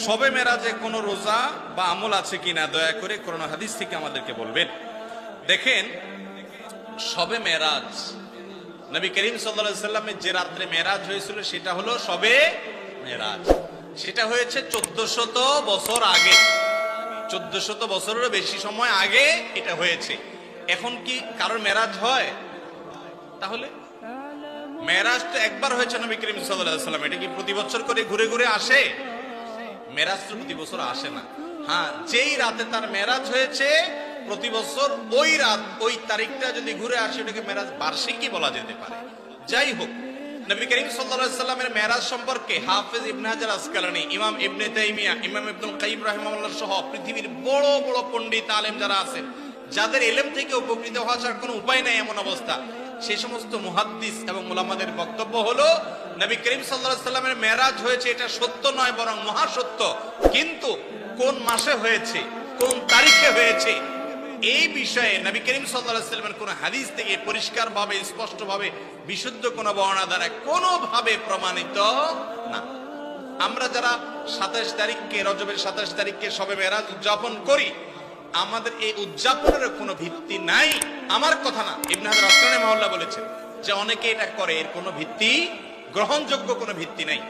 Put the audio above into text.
শবে মেরাজে কোনো রোজা বা আমল আছে কিনা দয়া করে কোরআন হাদিস থেকে আমাদেরকে বলবেন। দেখেন, শবে মেরাজ নবী করিম সাল্লাল্লাহু আলাইহি সাল্লামের যে রাত্রে মেরাজ হয়েছিল সেটা হলো শবে মেরাজ। সেটা হয়েছে 1400 বছর আগে, 1400 বছরেরও বেশি সময় আগে এটা হয়েছে। এখন কি কারোর মেরাজ হয়? তাহলে মেরাজ তো একবার হয়েছে নবী করিম সাল্লাল্লাহু আলাইহি সাল্লাম, এটা কি প্রতি বছর করে ঘুরে ঘুরে আসে? মেরাজ তো প্রতি বছর আসে না। হ্যাঁ, যেই রাতে তার মেরাজ হয়েছে প্রতি বছর ওই রাত ওই তারিখটা যদি ঘুরে আসে ওটাকে মেরাজ বার্ষিকই বলা যেতে পারে। যাই হোক, নবী করিম সাল্লাল্লাহু আলাইহি সাল্লামের মেরাজ সম্পর্কে হাফেজ ইবনে হাজার আসকালানী, ইমাম ইবনে তাইমিয়া, ইমাম ইবনুল কাইয়িম রাহিমাহুল্লাহ সহ পৃথিবীর বড় বড় পণ্ডিত আলেম যারা আছেন, যাদের ইলম থেকে উপকৃত হওয়া ছাড়া কোনো উপায় নাই এমন অবস্থা, সেই সমস্ত মুহাদ্দিস এবং উলামাদের বক্তব্য হলো নবী করিম সাল্লাল্লাহু আলাইহি সাল্লামের মেরাজ হয়েছে এটা সত্য নয় বরং মহাসত্য, কিন্তু কোন মাসে হয়েছে, কোন তারিখে হয়েছে এই বিষয়ে নবী করিম সাল্লাল্লাহু আলাইহি সাল্লামের কোন হাদিস থেকে পরিষ্কারভাবে স্পষ্টভাবে বিশুদ্ধ কোন বর্ণনা দ্বারা কোনোভাবে প্রমাণিত না। আমরা যারা 27 তারিখকে, রজবের 27 তারিখকে শবে মেরাজ উদযাপন করি, আমাদের এই উদযাপনের কোনো ভিত্তি নাই। আমার কথা না, ইবনে হাজার আসকালানী রাহিমাহুল্লাহ বলেছেন যে অনেকে এটা করে, এর কোনো ভিত্তি, গ্রহণযোগ্য কোনো ভিত্তি নাই।